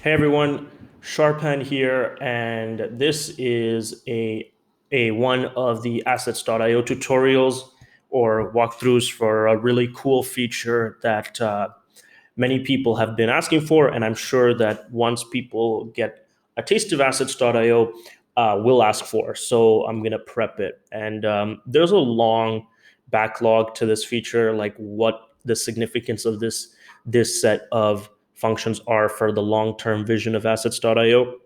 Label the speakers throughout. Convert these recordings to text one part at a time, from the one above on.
Speaker 1: Hey everyone, Sharpan here, and this is a one of the assets.io tutorials or walkthroughs for a really cool feature that many people have been asking for, and I'm sure that once people get a taste of assets.io, will ask for. So I'm gonna prep it, and there's a long backlog to this feature, like what the significance of this set of functions are for the long-term vision of assets.io.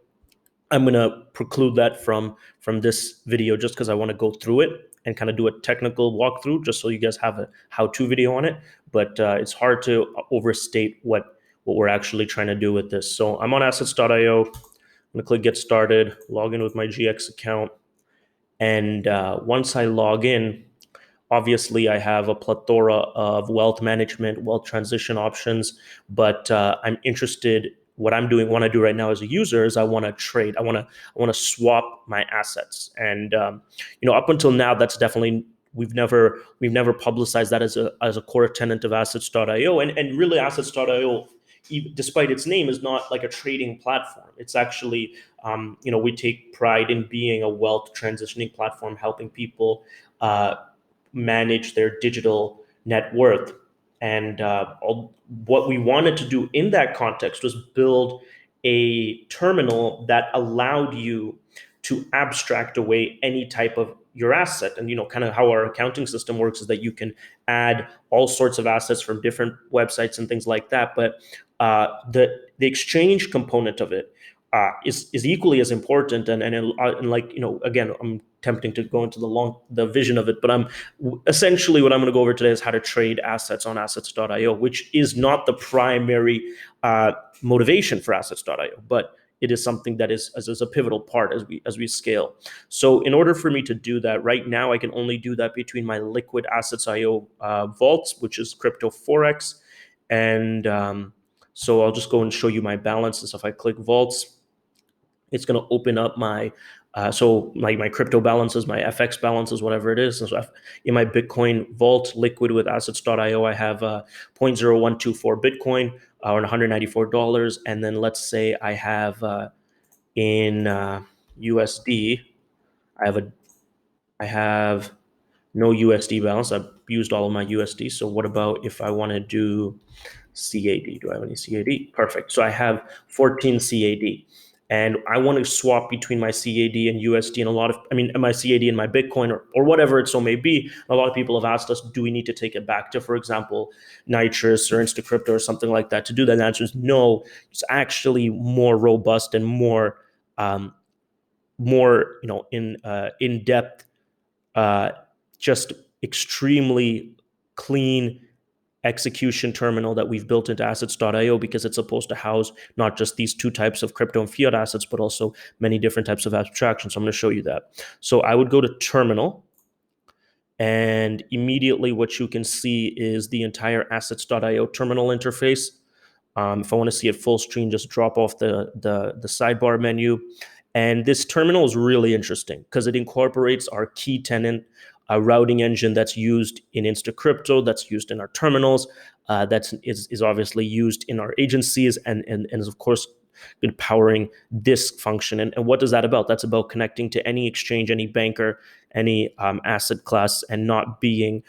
Speaker 1: I'm going to preclude that from this video just because I want to go through it and kind of do a technical walkthrough just so you guys have a how-to video on it. But it's hard to overstate what we're actually trying to do with this. So I'm on assets.io. I'm going to click get started, log in with my GX account. And once I log in, obviously I have a plethora of wealth management, wealth transition options, but I'm interested. What I'm doing, what I do right now as a user is I want to trade. I want to swap my assets, and up until now, that's definitely we've never publicized that as a core tenant of assets.io, and really assets.io, despite its name, is not like a trading platform. It's actually we take pride in being a wealth transitioning platform, helping people manage their digital net worth. And what we wanted to do in that context was build a terminal that allowed you to abstract away any type of your asset. And kind of how our accounting system works is that you can add all sorts of assets from different websites and things like that. But the exchange component of it is equally as important. And like again, I'm tempting to go into the vision of it, but I'm essentially what I'm going to go over today is how to trade assets on assets.io, which is not the primary motivation for assets.io, but it is something that is a pivotal part as we scale. So in order for me to do that right now, I can only do that between my liquid assets.io vaults, which is crypto forex. And so I'll just go and show you my balance. So if I click vaults, it's going to open up my my crypto balances, my FX balances, whatever it is. And so in my Bitcoin vault liquid with assets.io, I have 0.0124 Bitcoin or $194. And then let's say I have in USD, I have no USD balance. I've used all of my USD. So what about if I want to do CAD? Do I have any CAD? Perfect. So I have 14 CAD. And I want to swap between my CAD and USD, and my CAD and my Bitcoin, or whatever it so may be. A lot of people have asked us, do we need to take it back to, for example, Nitrous or Instacrypto or something like that to do that? And the answer is no. It's actually more robust and more in depth, just extremely clean execution terminal that we've built into assets.io, because it's supposed to house not just these two types of crypto and fiat assets, but also many different types of abstractions. So I'm going to show you that. So I would go to terminal, and immediately what you can see is the entire assets.io terminal interface. If I want to see it full screen, just drop off the sidebar menu. And this terminal is really interesting because it incorporates our key tenant routing engine that's used in Instacrypto, that's used in our terminals, that is obviously used in our agencies, and is of course powering this function. And what is that about? That's about connecting to any exchange, any banker, any asset class, and not being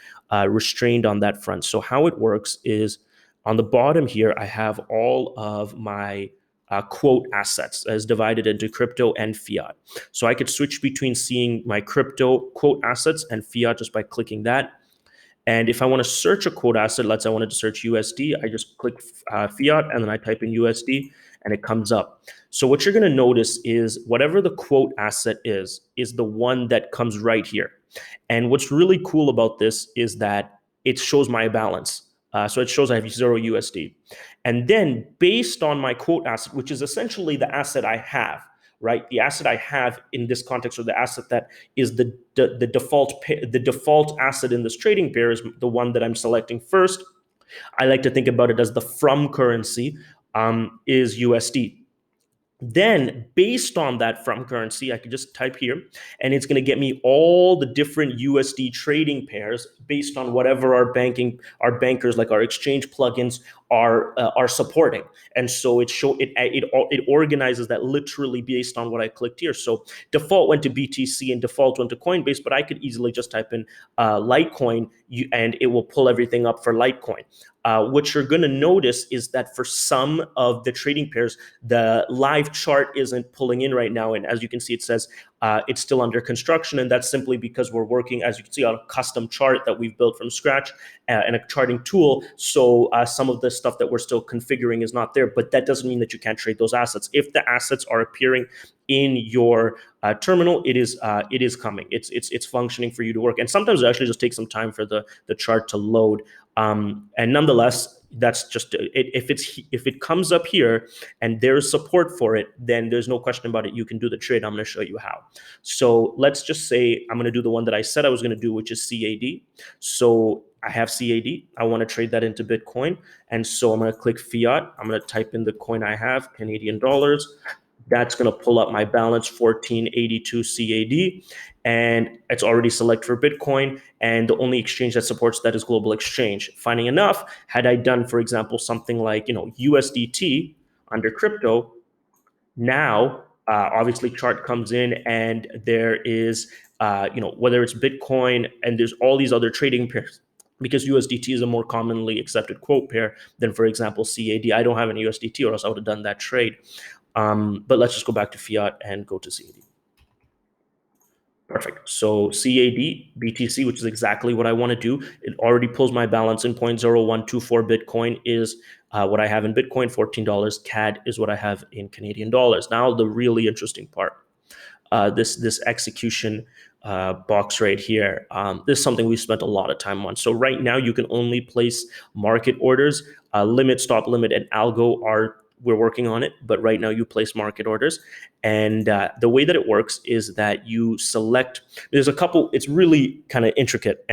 Speaker 1: restrained on that front. So how it works is on the bottom here, I have all of my quote assets as divided into crypto and fiat. So I could switch between seeing my crypto quote assets and fiat just by clicking that. And if I want to search a quote asset, let's say I wanted to search USD, I just click fiat and then I type in USD and it comes up. So what you're going to notice is whatever the quote asset is the one that comes right here. And what's really cool about this is that it shows my balance. So it shows I have 0 USD. And then based on my quote asset, which is essentially the asset I have, right? The asset I have in this context, or the asset that is the default asset in this trading pair, is the one that I'm selecting first. I like to think about it as the from currency is USD. Then based on that from currency, I could just type here and it's going to get me all the different USD trading pairs based on whatever our bankers, like our exchange plugins, are supporting. And so it organizes that literally based on what I clicked here. So default went to BTC and default went to Coinbase, but I could easily just type in Litecoin, and it will pull everything up for Litecoin. What you're going to notice is that for some of the trading pairs, the live chart isn't pulling in right now. And as you can see, it says it's still under construction. And that's simply because we're working, as you can see, on a custom chart that we've built from scratch and a charting tool. So some of the stuff that we're still configuring is not there, but that doesn't mean that you can't trade those assets. If the assets are appearing in your terminal, it is coming. It's functioning for you to work. And sometimes it actually just takes some time for the chart to load. And nonetheless, that's just if it comes up here and there's support for it, then there's no question about it. You can do the trade. I'm going to show you how. So let's just say I'm going to do the one that I said I was going to do, which is CAD. So I have CAD. I want to trade that into Bitcoin. And so I'm going to click fiat. I'm going to type in the coin I have, Canadian dollars. That's going to pull up my balance, 1482 CAD, and it's already selected for Bitcoin. And the only exchange that supports that is Global Exchange. Finding enough, had I done, for example, something like USDT under crypto, now obviously chart comes in and there is whether it's Bitcoin and there's all these other trading pairs. Because USDT is a more commonly accepted quote pair than, for example, CAD. I don't have any USDT, or else I would have done that trade. But let's just go back to fiat and go to CAD. Perfect. So CAD, BTC, which is exactly what I want to do. It already pulls my balance in 0.0124 Bitcoin is what I have in Bitcoin, $14. CAD is what I have in Canadian dollars. Now, the really interesting part, this execution box right here. This is something we spent a lot of time on. So right now you can only place market orders. Limit, stop limit, and algo we're working on it, but right now you place market orders. And the way that it works is that you select, there's a couple, it's really kind of intricate.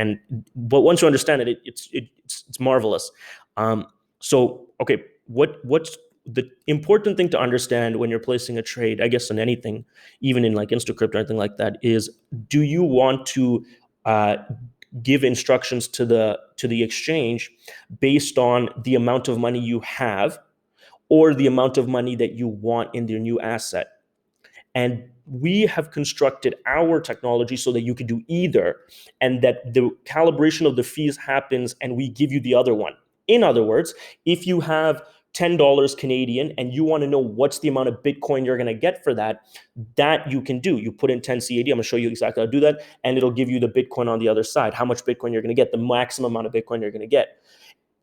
Speaker 1: But once you understand it, it's marvelous. Okay, what's the important thing to understand when you're placing a trade, I guess in anything, even in like Instacrypt or anything like that, is do you want to give instructions to the exchange based on the amount of money you have or the amount of money that you want in their new asset? And we have constructed our technology so that you can do either, and that the calibration of the fees happens and we give you the other one. In other words, if you have $10 Canadian and you want to know what's the amount of Bitcoin you're going to get for that you can do. You put in 10 CAD. I'm going to show you exactly how to do that. And it'll give you the Bitcoin on the other side, how much Bitcoin you're going to get, the maximum amount of Bitcoin you're going to get.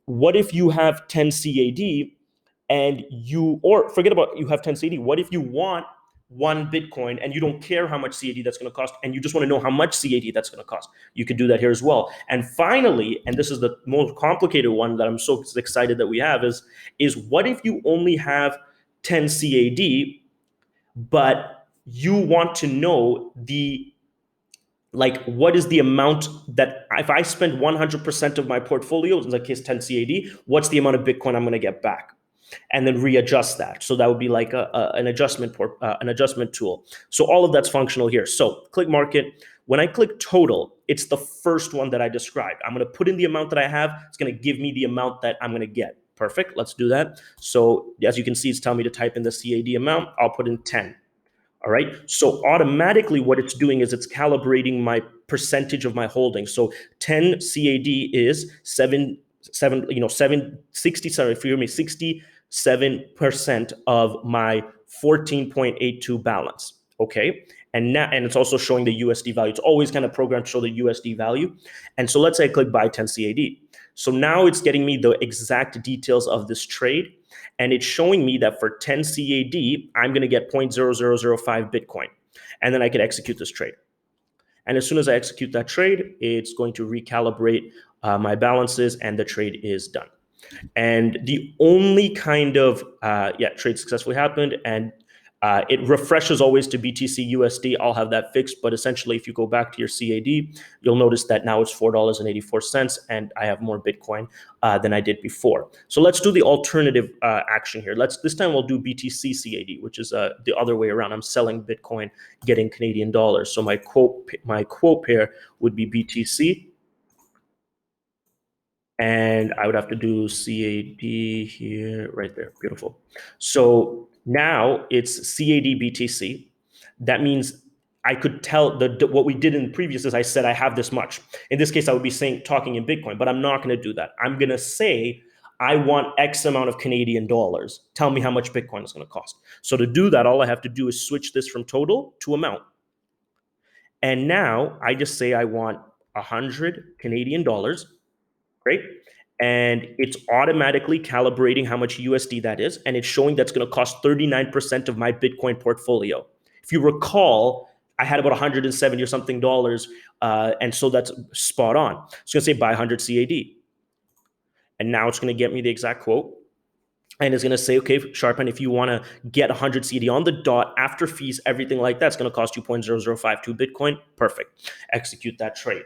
Speaker 1: What if you have 10 CAD and or forget about you have 10 CAD. What if you want one Bitcoin and you don't care how much CAD that's going to cost and you just want to know how much CAD that's going to cost? You could do that here as well. And finally, and this is the most complicated one that I'm so excited that we have, is what if you only have 10 CAD, but you want to know what is the amount that if I spend 100% of my portfolio, in that case 10 CAD, what's the amount of Bitcoin I'm going to get back? And then readjust that. So that would be like an adjustment tool. So all of that's functional here. So click market. When I click total, it's the first one that I described. I'm going to put in the amount that I have. It's going to give me the amount that I'm going to get. Perfect. Let's do that. So as you can see, it's telling me to type in the CAD amount. I'll put in 10. All right. So automatically what it's doing is it's calibrating my percentage of my holdings. So 10 CAD is 67% of my 14.82 balance. Okay. And it's also showing the USD value. It's always kind of programmed to show the USD value. And so let's say I click buy 10 CAD. So now it's getting me the exact details of this trade. And it's showing me that for 10 CAD, I'm going to get 0.0005 Bitcoin. And then I can execute this trade. And as soon as I execute that trade, it's going to recalibrate my balances and the trade is done. And the only kind of, trade successfully happened, and it refreshes always to BTC USD. I'll have that fixed, but essentially if you go back to your CAD, you'll notice that now it's $4.84 and I have more Bitcoin than I did before. So let's do the alternative action here. This time we'll do BTC CAD, which is the other way around. I'm selling Bitcoin, getting Canadian dollars. So my quote pair would be BTC And I would have to do CAD here, right there. Beautiful. So now it's CAD BTC. That means I could tell what we did in the previous is I said I have this much. In this case, I would be saying talking in Bitcoin, but I'm not going to do that. I'm going to say I want X amount of Canadian dollars. Tell me how much Bitcoin is going to cost. So to do that, all I have to do is switch this from total to amount. And now I just say I want 100 Canadian dollars. Great. And it's automatically calibrating how much USD that is. And it's showing that's going to cost 39% of my Bitcoin portfolio. If you recall, I had about 170 or something dollars. And so that's spot on. It's going to say buy 100 CAD. And now it's going to get me the exact quote. And it's going to say, okay, Sharpan, if you want to get 100 CD on the dot after fees, everything like that, it's going to cost you 0.0052 Bitcoin. Perfect. Execute that trade.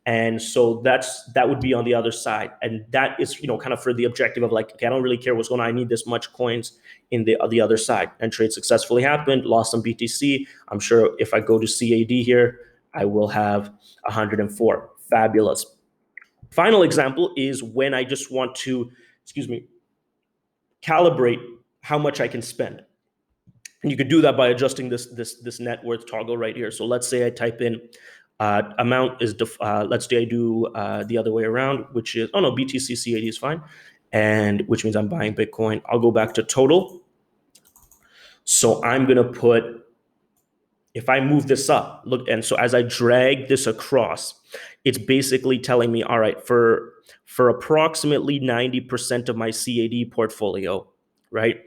Speaker 1: And so that would be on the other side. And that is, kind of for the objective of like, okay, I don't really care what's going on. I need this much coins in the other side. And trade successfully happened, lost some BTC. I'm sure if I go to CAD here, I will have 104. Fabulous. Final example is when I just want to, calibrate how much I can spend. And you could do that by adjusting this net worth toggle right here. So let's say I type in amount is, let's say I do the other way around, which is, oh no, BTC CAD is fine. And which means I'm buying Bitcoin. I'll go back to total. So I'm going to put, if I move this up, look, and so as I drag this across, it's basically telling me, all right, for approximately 90% of my CAD portfolio, right?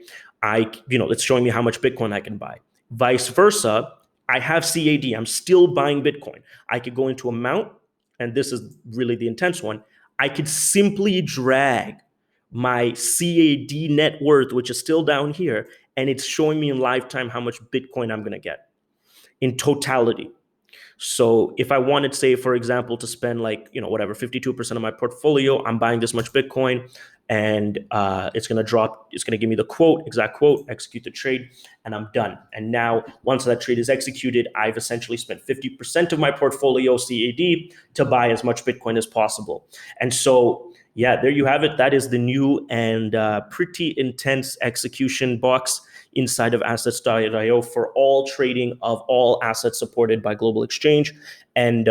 Speaker 1: It's showing me how much Bitcoin I can buy. Vice versa, I have CAD, I'm still buying Bitcoin. I could go into amount, and this is really the intense one. I could simply drag my CAD net worth, which is still down here, and it's showing me in lifetime how much Bitcoin I'm going to get in totality. So if I wanted, say, for example, to spend like, 52% of my portfolio, I'm buying this much Bitcoin, and it's going to drop. It's going to give me the exact quote, execute the trade, and I'm done. And now once that trade is executed, I've essentially spent 50% of my portfolio CAD to buy as much Bitcoin as possible. And so, yeah, there you have it. That is the new and pretty intense execution box inside of assets.io for all trading of all assets supported by Global Exchange. And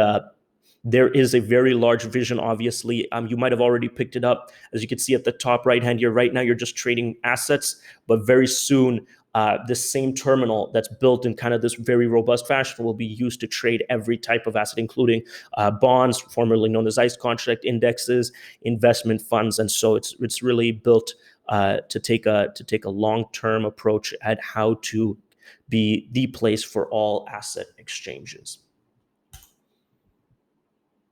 Speaker 1: there is a very large vision, obviously. You might have already picked it up. As you can see at the top right hand here, right now you're just trading assets, but very soon this same terminal that's built in kind of this very robust fashion will be used to trade every type of asset, including bonds, formerly known as ICE contract indexes, investment funds. And so it's really built to take a long-term approach at how to be the place for all asset exchanges.